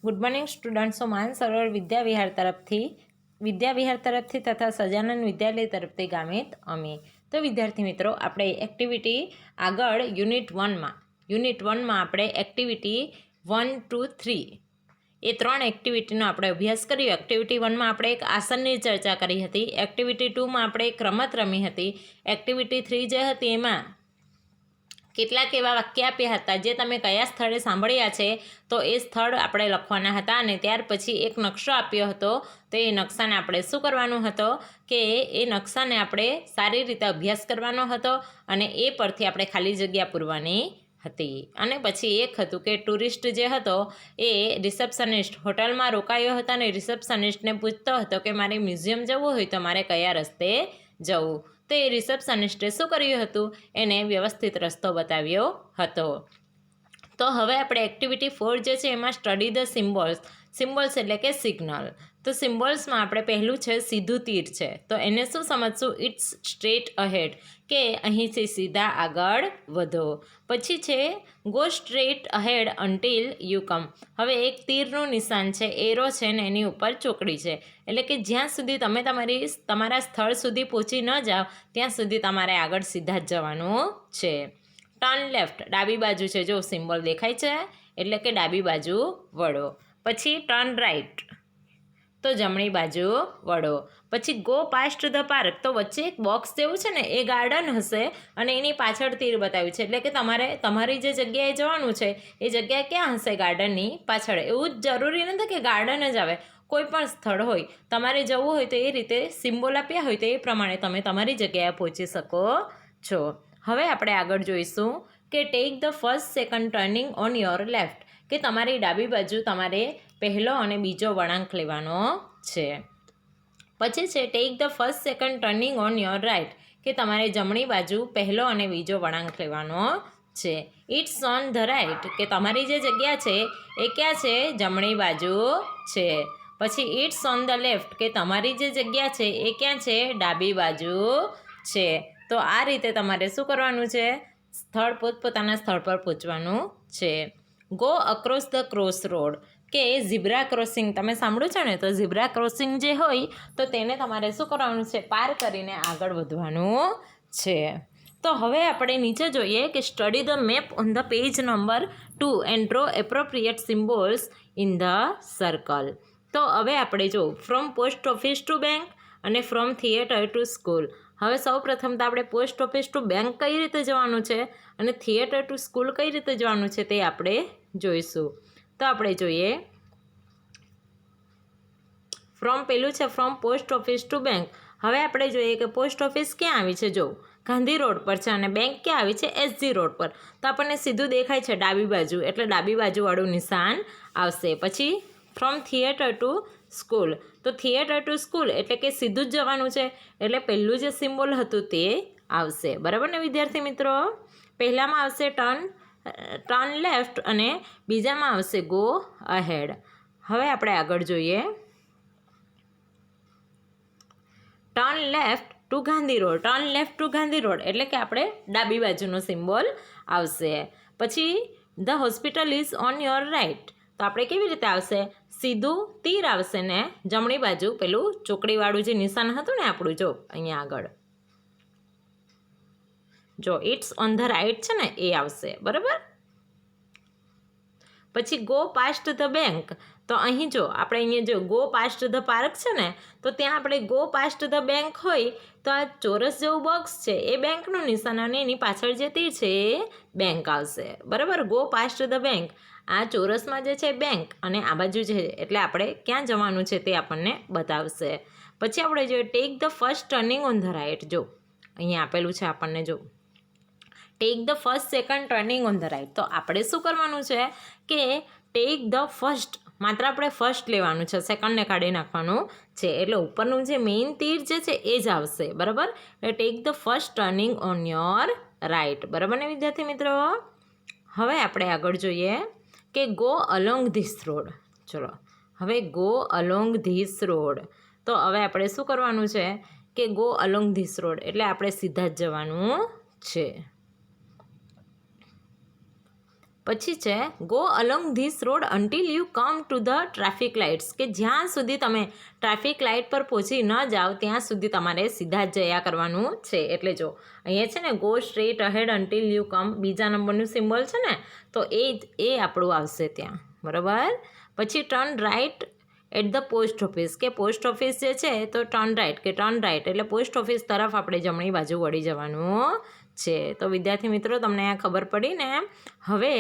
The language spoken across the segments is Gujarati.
ગુડ મોર્નિંગ સ્ટુડન્ટ્સો માનસરોવર વિદ્યાવિહાર તરફથી તથા સજાનંદ વિદ્યાલય તરફથી ગામિત અમે. તો વિદ્યાર્થી મિત્રો, આપણે એક્ટિવિટી આગળ યુનિટ વનમાં આપણે એક્ટિવિટી 1, 2, 3 એ 3 એક્ટિવિટીનો આપણે અભ્યાસ કર્યો. એક્ટિવિટી 1માં આપણે એક આસનની ચર્ચા કરી હતી. એક્ટિવિટી 2માં આપણે એક રમત રમી હતી. એક્ટિવિટી 3 જે હતી એમાં કેટલાક એવા વાક્ય આપ્યા હતા જે તમે કયા સ્થળે સાંભળ્યા છે તો એ સ્થળ આપણે લખવાના હતા. અને ત્યાર પછી એક નકશો આપ્યો હતો, તો એ નકશાને આપણે શું કરવાનો હતો કે એ નકશાને આપણે સારી રીતે અભ્યાસ કરવાનો હતો અને એ પરથી આપણે ખાલી જગ્યા પૂરવાની હતી. અને પછી એક હતું કે ટુરિસ્ટ જે હતો એ રિસેપ્શનિસ્ટ હોટલમાં રોકાયો હતો અને રિસેપ્શનિસ્ટને પૂછતો હતો કે મારે મ્યુઝિયમ જવું હોય તો મારે કયા રસ્તે જવું. તો એ રિસેપ્શનિસ્ટે શું કર્યું હતું, એને વ્યવસ્થિત રસ્તો બતાવ્યો હતો. તો હવે આપણે એક્ટિવિટી 4 જે છે એમાં સ્ટડી ધ સિમ્બોલ્સ એટલે કે સિગ્નલ. તો સિમ્બોલ્સમાં આપણે પહેલું છે સીધું તીર છે, તો એને શું સમજશું, ઇટ્સ સ્ટ્રેટ અહેડ કે અહીંથી સીધા આગળ વધો. પછી છે go straight ahead until you come. હવે એક તીરનું નિશાન છે, એરો છે ને એની ઉપર ચોકડી છે, એટલે કે જ્યાં સુધી તમે તમારા સ્થળ સુધી પહોંચી ન જાઓ ત્યાં સુધી તમારે આગળ સીધા જ જવાનું છે. ટર્ન લેફ્ટ ડાબી બાજુ છે, જો સિમ્બોલ દેખાય છે એટલે કે ડાબી બાજુ વળો. પછી ટર્ન રાઈટ તો જમણી બાજુ વળો. પછી ગો પાસ્ટ ધ પાર્ક, તો વચ્ચે એક બોક્સ જેવું છે ને એ ગાર્ડન હશે અને એની પાછળ તીર બતાવ્યું છે, એટલે કે તમારી જે જગ્યાએ જવાનું છે એ જગ્યા ક્યાં હશે, ગાર્ડનની પાછળ. એવું જ જરૂરી નથી કે ગાર્ડન જ આવે, કોઈ પણ સ્થળ હોય તમારે જવું હોય તો એ રીતે સિમ્બોલ આપ્યા હોય તો એ પ્રમાણે તમે તમારી જગ્યાએ પહોંચી શકો છો. હવે આપણે આગળ જોઈશું કે tech the first second turning on your left, કે તમારી ડાબી બાજુ તમારે પહેલો અને બીજો વળાંક લેવાનો છે. પછી છે take the first second turning on your right, કે તમારે જમણી બાજુ પહેલો અને બીજો વળાંક લેવાનો છે. ઇટ્સ ઓન ધ રાઇટ, કે તમારી જે જગ્યા છે એ ક્યાં છે, જમણી બાજુ છે. પછી ઇટ્સ ઓન ધ લેફ્ટ, કે તમારી જે જગ્યા છે એ ક્યાં છે, ડાબી બાજુ છે. તો આ રીતે તમારે શું કરવાનું છે, પોતપોતાના સ્થળ પર પહોંચવાનું છે. Go across the cross road, કે ઝીબ્રા ક્રોસિંગ તમે સાંભળ્યું છે ને, તો ઝીબ્રા ક્રોસિંગ જે હોય તો તેને તમારે શું કરવાનું છે, પાર કરીને આગળ વધવાનું છે. તો હવે આપણે નીચે જોઈએ કે study the map on the page number 2 and draw appropriate symbols in the circle. તો હવે આપણે જો from post office to bank અને ફ્રોમ થિયેટર ટુ સ્કૂલ. હવે સૌ પ્રથમ તો આપણે પોસ્ટ ઓફિસ ટુ બેંક કઈ રીતે જવાનું છે અને થિયેટર ટુ સ્કૂલ કઈ રીતે જવાનું છે તે આપણે જોઈશું. તો આપણે જોઈએ પેલું છે from post office to bank. હવે આપણે જોઈએ કે પોસ્ટ ઓફિસ ક્યાં આવી છે, જો ગાંધી રોડ પર છે, અને બેંક ક્યાં આવી છે, SG રોડ પર. તો આપણને સીધું દેખાય છે ડાબી બાજુ, એટલે ડાબી બાજુવાળું નિશાન આવશે. પછી ફ્રોમ થિયેટર ટુ સ્કૂલ, તો થિયેટર ટુ સ્કૂલ એટલે કે સીધું જ જવાનું છે, એટલે પહેલું જે સિમ્બોલ હતું તે આવશે. બરાબર ને વિદ્યાર્થી મિત્રો? પહેલામાં આવશે ટર્ન લેફ્ટ અને બીજામાં આવશે ગો અહેડ. હવે આપણે આગળ જોઈએ turn left to Gandhi road એટલે કે આપણે ડાબી બાજુનો સિમ્બોલ આવશે. પછી the hospital is on your right, તો આપણે કેવી રીતે આવશે, સીધું તીર આવશે ને જમણી બાજુ પેલું ચોકડીવાળું જે નિશાન હતું ને આપણું, જો અહીંયા આગળ જો ઇટ્સ ઓન ધ રાઇટ છે ને એ આવશે. બરાબર. પછી ગો પાસ્ટ ધ બેંક, તો અહીં જો આપણે અહીંયા જો ગો પાસ્ટ ધ પાર્ક છે ને, તો ત્યાં આપણે ગો પાસ્ટ ધ બેંક હોય તો આ ચોરસ જેવું બોક્સ છે એ બેંકનું નિશાન અને એની પાછળ જે તીર છે એ બેંક આવશે. બરાબર. ગો પાસ્ટ ધ બેંક, આ ચોરસમાં જે છે બેંક અને આ બાજુ છે એટલે આપણે ક્યાં જવાનું છે તે આપણને બતાવશે. પછી આપણે જોઈએ take the first turning on the right, જો અહીંયા આપેલું છે આપણને, જો take the first second turning on the right. તો આપણે શું કરવાનું છે કે ટેક ધ ફર્સ્ટ, માત્ર આપણે ફર્સ્ટ લેવાનું છે, સેકન્ડને કાઢી નાખવાનું છે, એટલે ઉપરનું જે મેઇન તીર જે છે એ જ આવશે. બરાબર. એટલે take the first turning on your right. બરાબર ને વિદ્યાર્થી મિત્રો? હવે આપણે આગળ જોઈએ કે ગો અલોંગ ધીસ રોડ. ચલો હવે ગો અલોંગ ધીસ રોડ, તો હવે આપણે શું કરવાનું છે કે ગો અલોંગ ધીસ રોડ એટલે આપણે સીધા જ જવાનું છે. પછી છે go along this road until you come to the traffic lights, કે જ્યાં સુધી તમે ટ્રાફિક લાઇટ પર પહોંચી ન જાઓ ત્યાં સુધી તમારે સીધા જ જયા કરવાનું છે. એટલે જો અહીંયા છે ને go straight ahead until you come બીજા નંબરનું સિમ્બોલ છે ને, તો એ આપણું આવશે ત્યાં, બરાબર. પછી turn right at the post office, કે પોસ્ટ ઓફિસ જે છે તો ટર્ન રાઇટ એટલે પોસ્ટ ઓફિસ તરફ આપણે જમણી બાજુ વળી જવાનું છે. તો વિદ્યાર્થી મિત્રો તમને આ ખબર પડી ને. હવે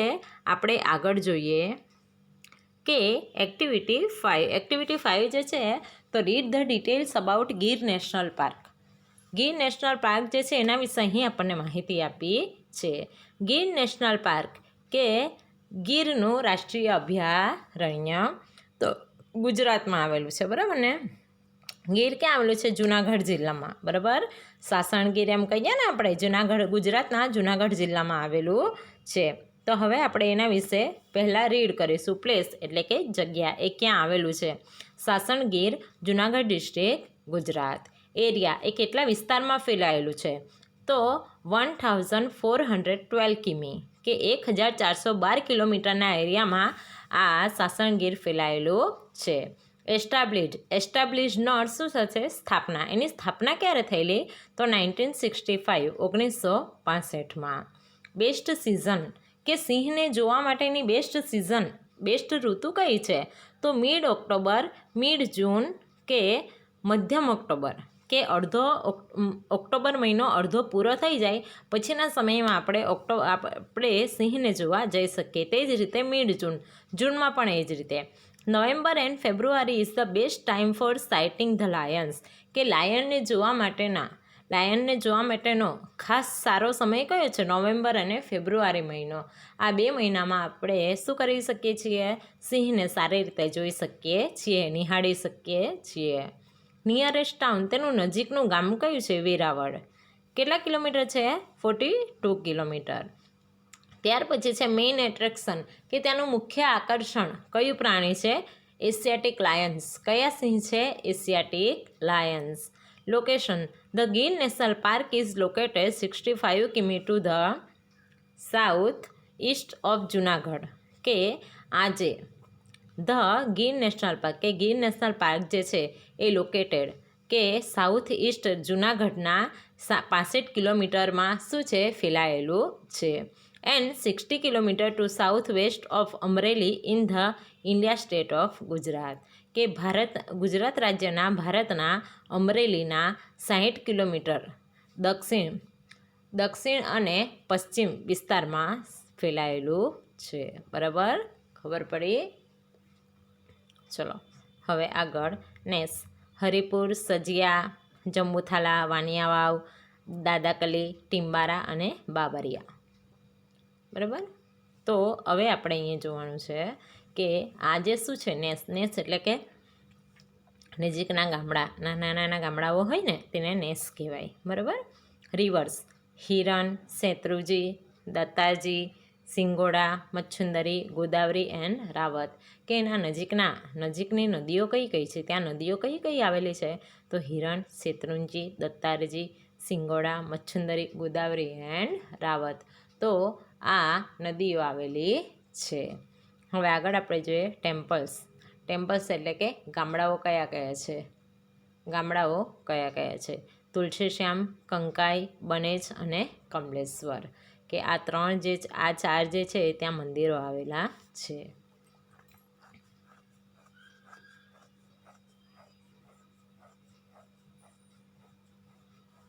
આપણે આગળ જોઈએ કે એક્ટિવિટી 5 જે છે તો read the details about Gir national park. Gir national park જે છે એના વિશે અહીં આપણને માહિતી આપી છે. ગીર નેશનલ પાર્ક કે ગીરનું રાષ્ટ્રીય અભયારણ્ય તો ગુજરાતમાં આવેલું છે, બરાબર ને. ગીર ક્યાં આવેલું છે? જુનાગઢ જિલ્લામાં, બરાબર. સાસણ ગીર એમ કહીએ ને આપણે, ગુજરાતના જુનાગઢ જિલ્લામાં આવેલું છે. તો હવે આપણે એના વિશે પહેલાં રીડ કરીશું. પ્લેસ એટલે કે જગ્યા, એ ક્યાં આવેલું છે? સાસણ ગીર, જુનાગઢ ડિસ્ટ્રિક્ટ, ગુજરાત. એરિયા એ કેટલા વિસ્તારમાં ફેલાયેલું છે? તો 1412 કિમી, કે 1412 કિલોમીટરના એરિયામાં આ સાસણ ગીર ફેલાયેલું છે. એસ્ટાબ્લિશ નોટ શું થશે? સ્થાપના. એની સ્થાપના ક્યારે થયેલી? તો 1965 1965માં. બેસ્ટ સિઝન, કે સિંહને જોવા માટેની બેસ્ટ ઋતુ કઈ છે? તો મિડ ઓક્ટોબર, મિડ જૂન, કે મધ્યમ ઓક્ટોબર, કે ઓક્ટોબર મહિનો અડધો પૂરો થઈ જાય પછીના સમયમાં આપણે સિંહને જોવા જઈ શકીએ. તે જ રીતે મિડ જૂનમાં પણ એ જ રીતે. November and February is the best time for sighting the Lions, કે લાયનને જોવા માટેનો ખાસ સારો સમય કયો છે? નવેમ્બર અને ફેબ્રુઆરી મહિનો. આ 2 મહિનામાં આપણે શું કરી શકીએ છીએ? સિંહને સારી રીતે જોઈ શકીએ છીએ, નિહાળી શકીએ છીએ. નિયરેસ્ટ ટાઉન, તેનું નજીકનું ગામ કયું છે? વેરાવળ. કેટલા કિલોમીટર છે? 42 કિલોમીટર. ત્યાર પછી છે મેઇન એટ્રેક્શન, કે ત્યાંનું મુખ્ય આકર્ષણ કયું પ્રાણી છે? Asiatic Lions. કયા સિંહ છે? Asiatic Lions. Location, the Gir national park is located 65 કિમી to the south east of Junagadh, કે આજે ધ ગીર નેશનલ પાર્ક, કે ગીર નેશનલ પાર્ક જે છે એ લોકેટેડ, કે સાઉથ ઇસ્ટ જુનાગઢના 65 કિલોમીટરમાં શું છે? ફેલાયેલું છે. And 60 kilometre to south west of Amreli in the India state of Gujarat, કે ગુજરાત રાજ્યના ભારતના અમરેલીના 60 કિલોમીટર દક્ષિણ અને પશ્ચિમ વિસ્તારમાં ફેલાયેલું છે, બરાબર. ખબર પડી? ચલો હવે આગળ. નેસ, હરિપુર, સજિયા, જંબુથાલા, વાનિયાવાવ, દાદાકલી, ટીમ્બારા અને બાબરિયા, બરાબર. તો હવે આપણે અહીંયા જોવાનું છે કે આ જે શું છે? નેસ એટલે કે નજીકના ગામડા, નાના ગામડાઓ હોય ને તેને નેસ કહેવાય, બરાબર. રિવર્સ, હિરણ, શેત્રુંજી, દત્તાજી, સિંગોડા, મચ્છુંદરી, ગોદાવરી એન્ડ રાવત, કે એના નજીકની નદીઓ કઈ છે? ત્યાં નદીઓ કઈ આવેલી છે? તો હિરણ, શેત્રુંજી, દત્તાજી, સિંગોડા, મચ્છુંદરી, ગોદાવરી એન્ડ રાવત. તો આ નદીઓ આવેલી છે. હવે આગળ આપણે જોઈએ ટેમ્પલ્સ એટલે કે ગામડાઓ કયા છે? તુલસીશ્યામ, કંકાઈ, બનેજ અને કમલેશ્વર, કે આ 4 જે છે ત્યાં મંદિરો આવેલા છે.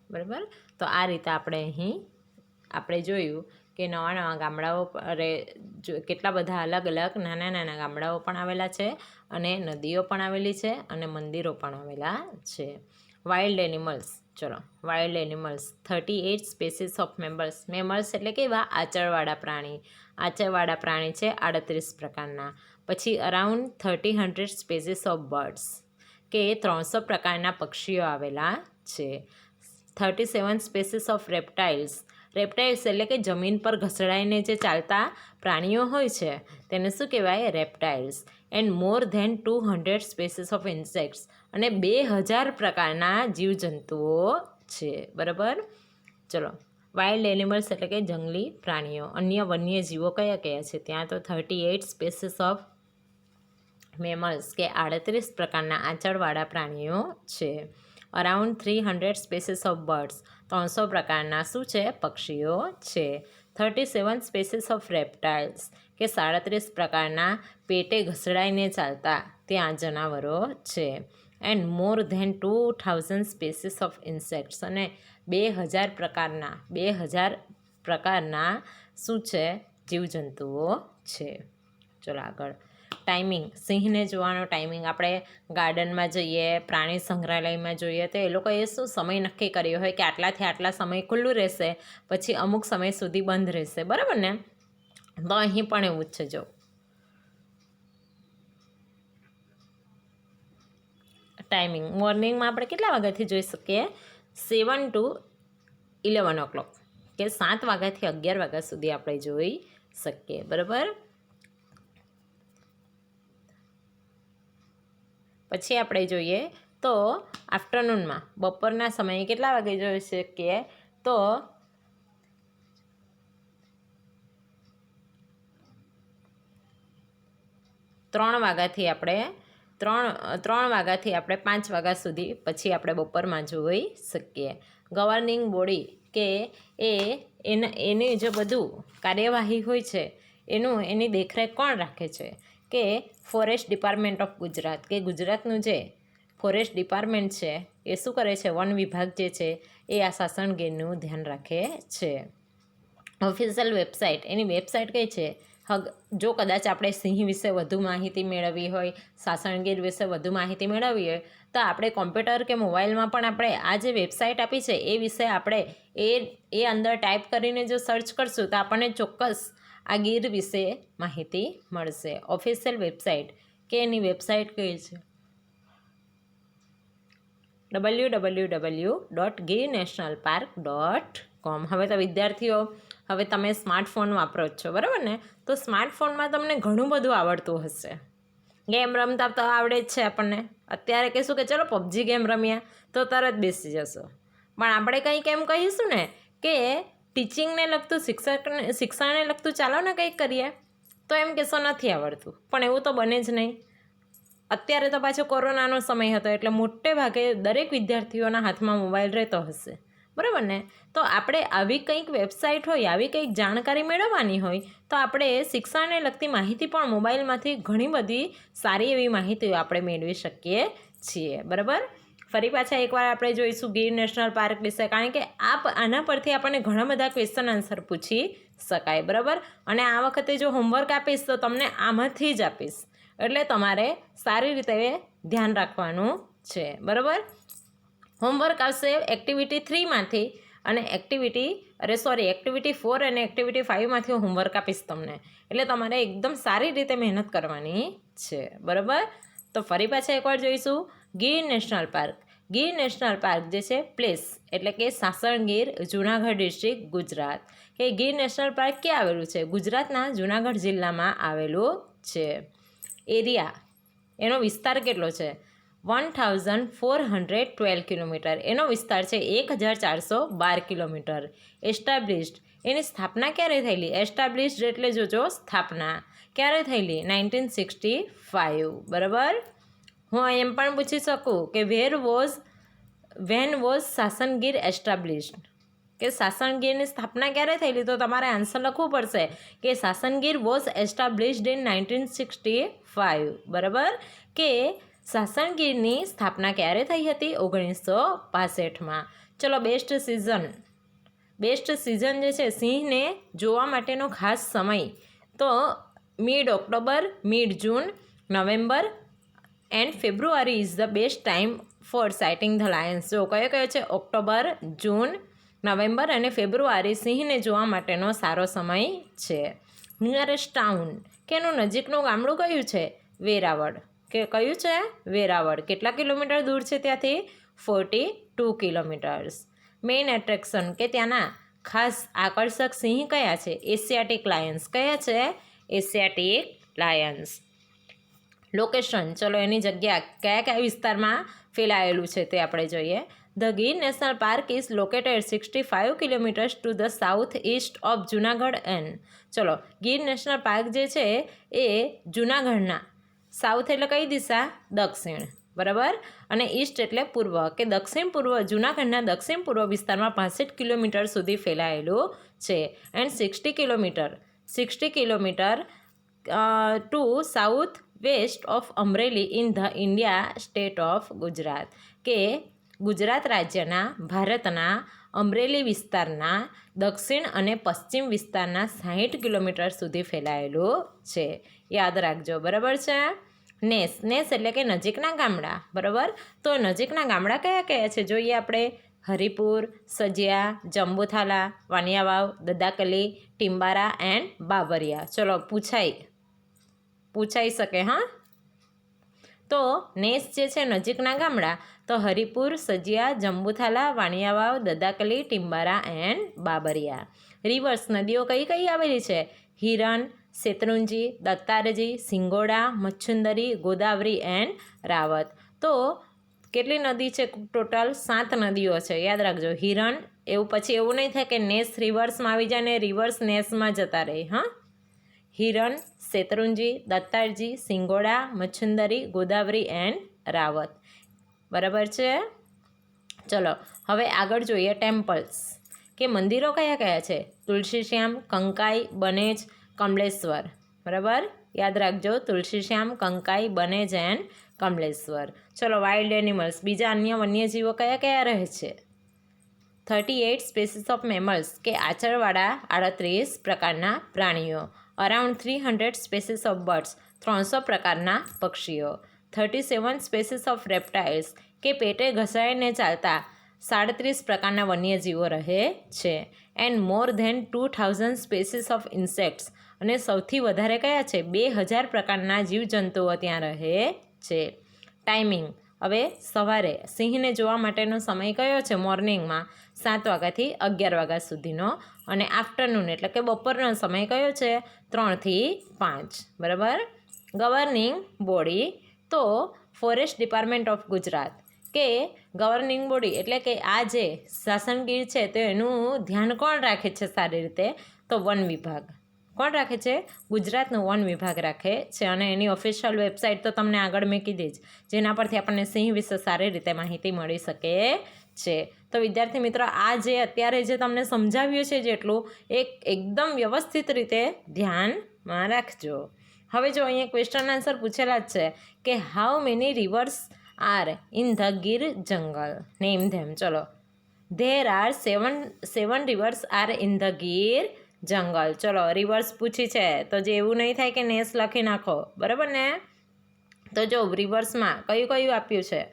બરાબર. તો આ રીતે આપણે જોયું કે નવા ગામડાઓ કેટલા બધા અલગ નાના ગામડાઓ પણ આવેલા છે અને નદીઓ પણ આવેલી છે અને મંદિરો પણ આવેલા છે. વાઇલ્ડ એનિમલ્સ, ચલો wild animals 38 spaces of mammals એટલે કેવા? આચળવાળા પ્રાણી છે 38 પ્રકારના. પછી અરાઉન્ડ 300 સ્પેસીસ ઓફ બર્ડ્સ, કે 300 પ્રકારના પક્ષીઓ આવેલા છે. 37 સ્પેસીસ ઓફ રેપ્ટાઇલ્સ એટલે કે જમીન પર ઘસડાઈને જે ચાલતા પ્રાણીઓ હોય છે તેને શું કહેવાય? Reptiles. And more than 200 species of insects, અને 2000 પ્રકારના જીવજંતુઓ છે, બરાબર. ચલો વાઇલ્ડ એનિમલ્સ એટલે કે જંગલી પ્રાણીઓ. અન્ય વન્યજીવો કયા કયા છે? ત્યાં તો 38 સ્પીસીસ ઓફ મેમલ્સ કે 38 પ્રકારના આંચળવાળા પ્રાણીઓ છે. અરાઉન્ડ 300 સ્પીસીસ ઓફ બર્ડ્સ 300 પ્રકારના શું છે? પક્ષીઓ છે. 37 સ્પીસીસ ઓફ રેપ્ટાઇલ્સ કે 37 પ્રકારના પેટે ઘસડાઈને ચાલતા ત્યાં જનાવરો છે. And more than 2000 species of insects અને 2000 પ્રકારના શું છે? જીવજંતુઓ છે. ચલો આગળ. ટાઈમિંગ, સિંહને જોવાનો ટાઈમિંગ આપણે ગાર્ડનમાં જઈએ, પ્રાણી સંગ્રહાલયમાં જોઈએ તો એ લોકોએ શું સમય નક્કી કર્યો હોય કે આટલાથી આટલા સમય ખુલ્લું રહેશે, પછી અમુક સમય સુધી બંધ રહેશે, બરાબર ને? તો અહીં પણ એવું જ છે. જો ટાઈમિંગ મોર્નિંગમાં આપણે કેટલા વાગ્યાથી જોઈ શકીએ? 7 to 11 o'clock કે 7 વાગ્યાથી 11 વાગ્યા સુધી આપણે જોઈ શકીએ, બરાબર? પછી આપણે જોઈએ તો આફ્ટરનૂનમાં બપોરના સમયે કેટલા વાગે જોઈ શકીએ? તો 3 વાગ્યાથી આપણે 5 વાગ્યા સુધી પછી આપણે બપોરમાં જોઈ શકીએ. ગવર્નિંગ બોડી કે એની જે બધું કાર્યવાહી હોય છે એની દેખરેખ કોણ રાખે છે? કે ફોરેસ્ટ ડિપાર્ટમેન્ટ ઓફ ગુજરાત કે ગુજરાતનું જે ફોરેસ્ટ ડિપાર્ટમેન્ટ છે એ શું કરે છે? વન વિભાગ જે છે એ આ સાસણગીરનું ધ્યાન રાખે છે. ઓફિશિયલ વેબસાઇટ, એની વેબસાઇટ કઈ છે? જો કદાચ આપણે સિંહ વિશે વધુ માહિતી મેળવવી હોય, સાસણગીર વિશે વધુ માહિતી મેળવવી હોય તો આપણે કોમ્પ્યુટર કે મોબાઈલમાં પણ આપણે આ જે વેબસાઇટ આપી છે એ વિશે આપણે એ અંદર ટાઈપ કરીને જો સર્ચ કરશું તો આપણને ચોક્કસ આ ગીર વિશે માહિતી મળશે. ઓફિશિયલ વેબસાઇટ કે એની વેબસાઇટ કઈ છે? www.girnationalpark.com. હવે તો વિદ્યાર્થીઓ, હવે તમે સ્માર્ટફોન વાપરો જ છો, બરાબર ને? તો સ્માર્ટફોનમાં તમને ઘણું બધું આવડતું હશે. ગેમ રમતા તો આવડે જ છે આપણને. અત્યારે કહીશું કે ચલો પબજી ગેમ રમ્યા તો તરત બેસી જશો. પણ આપણે કંઈક એમ કહીશું ને કે ટીચિંગને લગતું, શિક્ષણને લગતું ચાલો ને કંઈક કરીએ, તો એમ કહેશો નથી આવડતું. પણ એવું તો બને જ નહીં. અત્યારે તો પાછો કોરોનાનો સમય હતો એટલે મોટે ભાગે દરેક વિદ્યાર્થીઓના હાથમાં મોબાઈલ રહેતો હશે, બરાબર ને? તો આપણે આવી કંઈક વેબસાઇટ હોય, આવી કંઈક જાણકારી મેળવવાની હોય તો આપણે શિક્ષણને લગતી માહિતી પણ મોબાઈલમાંથી ઘણી બધી સારી એવી માહિતીઓ આપણે મેળવી શકીએ છીએ, બરાબર? ફરી પાછા એકવાર આપણે જોઈશું ગીર નેશનલ પાર્ક વિશે, કારણ કે આના પરથી આપણને ઘણા બધા ક્વેશ્ચન આન્સર પૂછી શકાય, બરાબર? અને આ વખતે જો હોમવર્ક આપીશ તો તમને આમાંથી જ આપીશ, એટલે તમારે સારી રીતે ધ્યાન રાખવાનું છે, બરાબર? હોમવર્ક આવશે એક્ટિવિટી 3માંથી અને એક્ટિવિટી 4 અને એક્ટિવિટી 5માંથી હું હોમવર્ક આપીશ તમને. એટલે તમારે એકદમ સારી રીતે મહેનત કરવાની છે, બરાબર? તો ફરી પાછા એકવાર જોઈશું Gir national park. Gir national park જે છે પ્લેસ એટલે કે સાસણગીર, જૂનાગઢ ડિસ્ટ્રિક્ટ, ગુજરાત. કે ગીર નેશનલ પાર્ક ક્યાં આવેલું છે? ગુજરાતના જૂનાગઢ જિલ્લામાં આવેલું છે. એરિયા, એનો વિસ્તાર કેટલો છે? 1412 કિલોમીટર એનો વિસ્તાર છે. 1412 કિલોમીટર. એસ્ટાબ્લિશ્ડ, એની સ્થાપના ક્યારે થયેલી? એસ્ટાબ્લિશ્ડ એટલે જોજો સ્થાપના ક્યારે થયેલી? 1965, બરાબર? હું એમ પણ પૂછી શકું કે વેન વોઝ સાસણગીર એસ્ટાબ્લિશ્ડ, કે સાસણગીરની સ્થાપના ક્યારે થયેલી? તો તમારે આન્સર લખવું પડશે કે સાસણગીર વોઝ એસ્ટાબ્લિશ્ડ ઇન 1965, બરાબર? કે સાસણગીરની સ્થાપના ક્યારે થઈ હતી? 1965માં. ચલો બેસ્ટ સિઝન જે છે સિંહને જોવા માટેનો ખાસ સમય તો mid October, mid June, November and February is the best time for sighting the Lions. જો કયો છે? ઓક્ટોબર, જૂન, નવેમ્બર અને ફેબ્રુઆરી સિંહને જોવા માટેનો સારો સમય છે. નિયરેસ્ટ ટાઉન કે એનું નજીકનું ગામડું કયું છે? વેરાવળ. કે કયું છે? વેરાવળ. કેટલા કિલોમીટર દૂર છે ત્યાંથી? 42 કિલોમીટર્સ. મેઇન એટ્રેક્શન કે ત્યાંના ખાસ આકર્ષક સિંહ કયા છે? Asiatic Lions. કયા છે? Asiatic Lions. લોકેશન, ચલો એની જગ્યા કયા વિસ્તારમાં ફેલાયેલું છે તે આપણે જોઈએ. The Gir national park is located 65 kilometres to the south east of Junagadh and ચલો ગીર નેશનલ પાર્ક જે છે એ જુનાગઢના સાઉથ એટલે કઈ દિશા દક્ષિણ બરાબર અને ઈસ્ટ એટલે પૂર્વ કે દક્ષિણ પૂર્વ જુનાગઢના દક્ષિણ પૂર્વ વિસ્તારમાં 65 કિલોમીટર સુધી ફેલાયેલું છે and 60 kilometre to south west of Amreli in the India state of Gujarat કે ગુજરાત રાજ્યના ભારતના અમરેલી વિસ્તારના દક્ષિણ અને પશ્ચિમ વિસ્તારના 60 કિલોમીટર સુધી ફેલાયેલું છે યાદ રાખજો બરાબર છે નેસ એટલે કે નજીકના ગામડા બરાબર તો નજીકના ગામડા કયા કયા છે જોઈએ આપણે હરિપુર સજિયા જંબુથાલા વાનિયાવાવ દદાકલી ટીમ્બારા એન્ડ બાબરિયા ચલો પૂછાઈ શકે હા તો નેસ જે છે નજીકના ગામડા તો હરિપુર સજિયા જંબુથાલા વાણિયાવાવ દદાકલી ટીમ્બારા એન્ડ બાબરિયા રિવર્સ નદીઓ કઈ કઈ આવેલી છે હિરન શેત્રુંજી દત્તારજી સિંગોડા મચ્છુંદરી ગોદાવરી એન્ડ રાવત તો કેટલી નદી છે ટોટલ 7 નદીઓ છે યાદ રાખજો હિરન એવું પછી એવું નહીં થાય કે નેસ રિવર્સમાં આવી જાય ને રિવર્સ નેસમાં જતા રહે હા હિરન શેત્રુંજી દત્તારજી સિંગોડા મચ્છુંદરી ગોદાવરી એન્ડ રાવત બરાબર છે ચલો હવે આગળ જોઈએ ટેમ્પલ્સ કે મંદિરો કયા કયા છે તુલસીશ્યામ કંકાઈ બનેજ કમલેશ્વર બરાબર યાદ રાખજો તુલસીશ્યામ કંકાઈ બનેજ એન્ડ કમલેશ્વર ચલો વાઇલ્ડ એનિમલ્સ બીજા અન્ય વન્યજીવો કયા કયા રહે છે 38 સ્પીસીસ ઓફ મેમલ્સ કે આચરવાળા 38 પ્રકારના પ્રાણીઓ અરાઉન્ડ 300 સ્પીસીસ ઓફ બર્ડ્સ 300 પ્રકારના પક્ષીઓ 37 સ્પીસીસ ઓફ રેપ્ટાઇલ્સ કે પેટે ઘસાઈને ચાલતા 37 પ્રકારના વન્યજીવો રહે છે and more than 2000 species of insects અને સૌથી વધારે કયા છે 2000 પ્રકારના જીવજંતુઓ ત્યાં રહે છે ટાઈમિંગ હવે સવારે સિંહને જોવા માટેનો સમય કયો છે મોર્નિંગમાં 7 વાગ્યાથી 11 વાગ્યા સુધીનો અને આફ્ટરનૂન એટલે કે બપોરનો સમય કયો છે 3 થી 5 બરાબર ગવર્નિંગ બોડી તો ફોરેસ્ટ ડિપાર્ટમેન્ટ ઓફ ગુજરાત કે ગવર્નિંગ બોડી એટલે કે આ જે શાસનગીર છે તો એનું ધ્યાન કોણ રાખે છે સારી રીતે તો વન વિભાગ કોણ રાખે છે ગુજરાતનું વન વિભાગ રાખે છે અને એની ઓફિશિયલ વેબસાઇટ તો તમને આગળ મેં કીધી જ જેના પરથી આપણને સિંહ વિશે સારી રીતે માહિતી મળી શકે છે તો વિદ્યાર્થી મિત્રો આ જે અત્યારે જે તમને સમજાવ્યું છે જેટલું એકદમ વ્યવસ્થિત રીતે ધ્યાનમાં રાખજો હવે જો અહીંયા ક્વેશ્ચન આન્સર પૂછેલા જ છે કે how many reverse are in the Gir જંગલ નેમ ધેમ ચલો there are 7 reverse are in the Gir જંગલ ચલો રિવર્સ પૂછી છે તો જે એવું નહીં થાય કે નેસ લખી નાખો બરાબર ને તો જો રિવર્સમાં કયું આપ્યું છે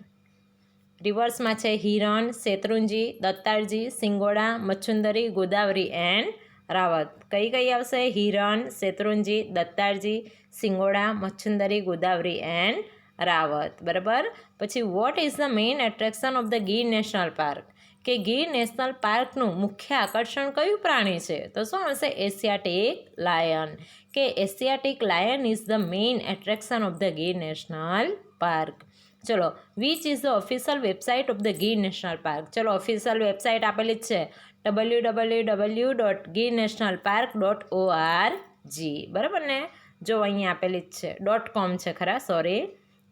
રિવર્સમાં છે હિરણ શેત્રુંજી દત્તારજી સિંગોડા મચ્છુંદરી ગોદાવરી એન્ડ રાવત કઈ આવશે હિરણ શેત્રુંજી દત્તારજી સિંગોડા મચ્છુંદરી ગોદાવરી એન્ડ રાવત બરાબર પછી vote is the main attraction of the Gir national park કે ગીર નેશનલ પાર્કનું મુખ્ય આકર્ષણ કયું પ્રાણી છે તો શું હશે એશિયાટિક લાયન કે Asiatic lion is the main attraction of the Gir national park ચલો which is the official website of the Gir national park ચલો ઓફિશિયલ વેબસાઇટ આપેલી જ છે www.girnationalpark.org બરાબર ને જો અહીંયા આપેલી જ છે .com છે ખરા સોરી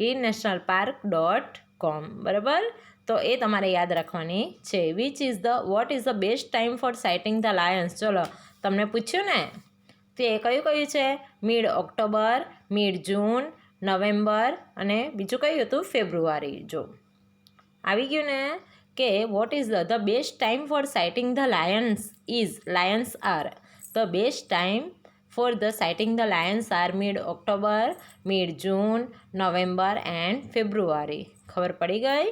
girnationalpark.com બરાબર તો એ તમારે યાદ રાખવાની છે vote is the best time for sighting the Lions ચલો તમને પૂછ્યું ને તે કયું છે mid October mid June November અને બીજું કયું હતું ફેબ્રુઆરી જો આવી ગયું ને કે what is the best time for sighting the lions are the best time for the sighting the lions are mid October mid June November and February ખબર પડી ગઈ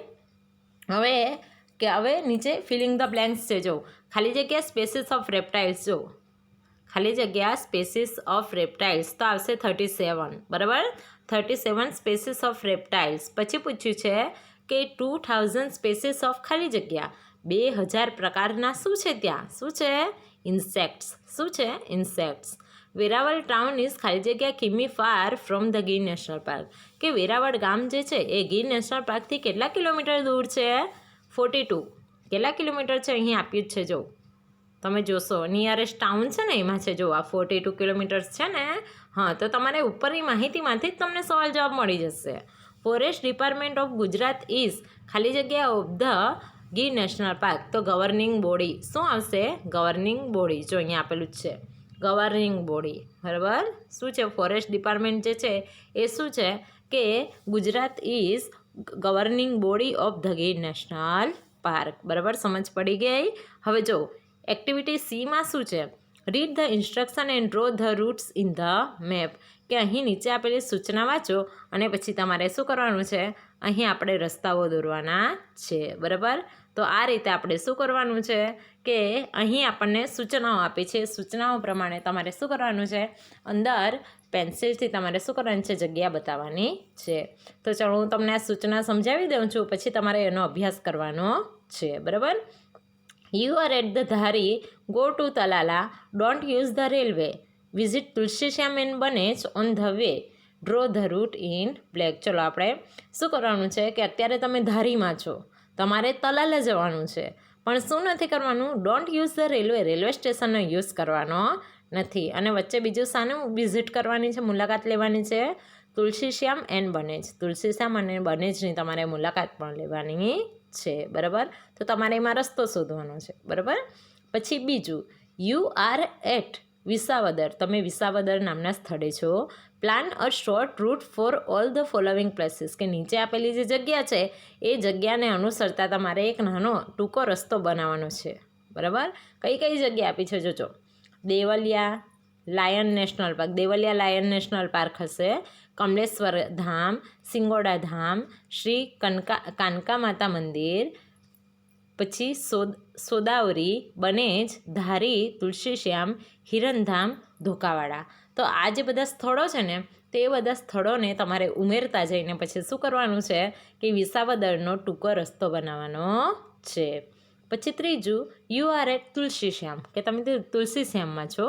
હવે નીચે ફિલિંગ ધ બ્લેન્ક્સ છે જો ખાલી જગ્યા સ્પેસીસ ઓફ રેપ્ટાઇલ્સ જો ખાલી જગ્યા સ્પેસીસ ઓફ રેપ્ટાઇલ્સ તો આવશે 37 બરાબર 37 સ્પેસીસ ઓફ રેપ્ટાઇલ્સ પછી પૂછ્યું છે કે 2000 સ્પેસીસ ઓફ ખાલી જગ્યા 2000 પ્રકારના શું છે ત્યાં શું છે ઇન્સેક્ટ્સ વેરાવળ ટાઉન ઇઝ ખાલી જગ્યા કિમી far from the Gir national park કે વેરાવળ ગામ જે છે એ ગીર નેશનલ પાર્કથી કેટલા કિલોમીટર દૂર છે 42 કેટલા કિલોમીટર છે અહીં આપ્યું જ છે જો તમે જોશો નિયરેસ્ટ ટાઉન છે ને એમાં છે જો આ 42 કિલોમીટર્સ છે ને હા તો તમારે ઉપરની માહિતીમાંથી જ તમને સવાલ જવાબ મળી જશે forest department of Gujarat is ખાલી જગ્યા of the Gir national park તો ગવર્નિંગ બોડી શું આવશે ગવર્નિંગ બોડી જો અહીંયા આપેલું જ છે ગવર્નિંગ બોડી બરાબર શું છે ફોરેસ્ટ ડિપાર્ટમેન્ટ જે છે એ શું છે કે Gujarat is governing body of the Gir national park બરાબર સમજ પડી ગઈ હવે જો એક્ટિવિટી સીમાં શું છે read the instruction and draw the routes in the map કે અહીં નીચે આપેલી સૂચના વાંચો અને પછી તમારે શું કરવાનું છે અહીં આપણે રસ્તાઓ દોરવાના છે બરાબર તો આ રીતે આપણે શું કરવાનું છે કે અહીં આપણને સૂચનાઓ આપી છે સૂચનાઓ પ્રમાણે તમારે શું કરવાનું છે અંદર પેન્સિલથી તમારે શું કરવાનું છે જગ્યા બતાવવાની છે તો ચાલો હું તમને આ સૂચના સમજાવી દઉં છું પછી તમારે એનો અભ્યાસ કરવાનો છે બરાબર You are at the Dhari, go to Talala, don't use the railway. Visit Tulsisham and Banej on the way. Draw the route in black. ચલો આપણે શું કરવાનું છે કે અત્યારે તમે ધારીમાં છો તમારે તલાલા જવાનું છે પણ શું નથી કરવાનું ડોન્ટ યુઝ ધ રેલવે સ્ટેશનનો યુઝ કરવાનો નથી અને વચ્ચે બીજું શાનું વિઝિટ કરવાની છે મુલાકાત લેવાની છે તુલસીશ્યામ એન્ડ બનેજ તુલસીશ્યામ અને બનેજની તમારે મુલાકાત પણ લેવાની છે બરાબર તો તમારે એમાં રસ્તો શોધવાનો છે બરાબર પછી બીજું યુ આર એટ વિસાવદર તમે વિસાવદર નામના સ્થળે છો plan a short route for all the following places કે નીચે આપેલી જે જગ્યા છે એ જગ્યાને અનુસરતા તમારે એક નાનો ટૂંકો રસ્તો બનાવવાનો છે બરાબર કઈ કઈ જગ્યા આપી છે જોજો Devalia lion national park Devalia lion national park હશે કમલેશ્વર ધામ સિંગોડા ધામ શ્રી કાનકા માતા મંદિર પછી સોદાવરી બનેજ ધારી તુલસીશ્યામ હિરણધામ ધોકાવાડા તો આ જે બધા સ્થળો છે ને તે બધા સ્થળોને તમારે ઉમેરતા જઈને પછી શું કરવાનું છે કે વિસાવદરનો ટૂંકો રસ્તો બનાવવાનો છે પછી ત્રીજું યુ આર એટ તુલસીશ્યામ કે તમે તુલસીશ્યામમાં છો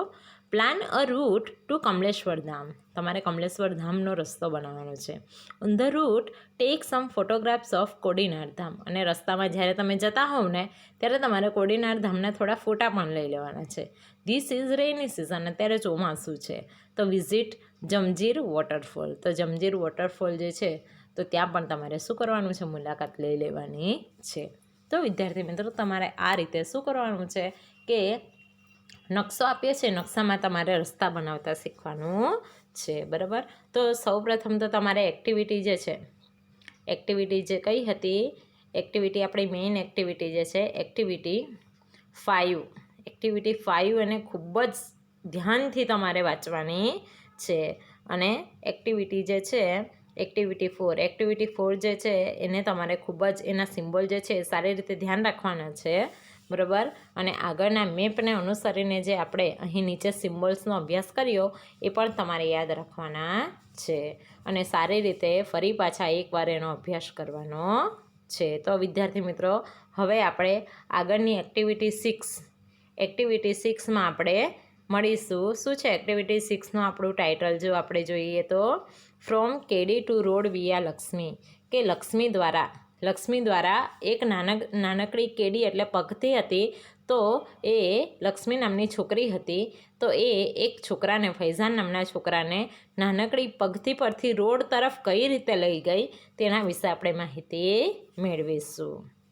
plan a route to Kamleshwar Dham તમારે કમલેશ્વર ધામનો રસ્તો બનાવવાનો છે on the route take some photographs of Kodinar Dham અને રસ્તામાં જ્યારે તમે જતા હોવ ને ત્યારે તમારે કોડીનાર ધામના થોડા ફોટા પણ લઈ લેવાના છે ધીસ ઇઝ રેની સિઝન અત્યારે ચોમાસું છે તો વિઝિટ જમજીર વોટરફોલ તો જમજીર વોટરફોલ જે છે તો ત્યાં પણ તમારે શું કરવાનું છે મુલાકાત લઈ લેવાની છે તો વિદ્યાર્થી મિત્રો તમારે આ રીતે શું કરવાનું છે કે નકશો આપીએ છીએ નકશામાં તમારે રસ્તા બનાવતા શીખવાનું છે બરાબર તો સૌપ્રથમ તો તમારે એક્ટિવિટી જે છે એક્ટિવિટી જે કઈ હતી એક્ટિવિટી આપણી મેઇન એક્ટિવિટી જે છે એક્ટિવિટી 5 એને ખૂબ જ ધ્યાનથી તમારે વાંચવાની છે અને એક્ટિવિટી જે છે એક્ટિવિટી 4 જે છે એને તમારે ખૂબ જ એના સિમ્બોલ જે છે એ સારી રીતે ધ્યાન રાખવાના છે બરાબર અને આગળના મેપને અનુસરીને જે આપણે અહીં નીચે સિમ્બોલ્સનો અભ્યાસ કર્યો એ પણ તમારે યાદ રાખવાના છે અને સારી રીતે ફરી પાછા એકવાર એનો અભ્યાસ કરવાનો છે તો વિદ્યાર્થી મિત્રો હવે આપણે આગળની એક્ટિવિટી 6માં આપણે મળીશું શું છે એક્ટિવિટી 6નું આપણું ટાઇટલ જો આપણે જોઈએ તો ફ્રોમ કેડી ટુ રોડ વિયા લક્ષ્મી કે લક્ષ્મી દ્વારા એક નાનકડી કેડી એટલે પગથી હતી તો એ લક્ષ્મી નામની છોકરી હતી તો એ એક છોકરાને ફૈઝાન નામના છોકરાને નાનકડી પગથી પરથી રોડ તરફ કઈ રીતે લઈ ગઈ તેના વિશે આપણે માહિતી મેળવીશું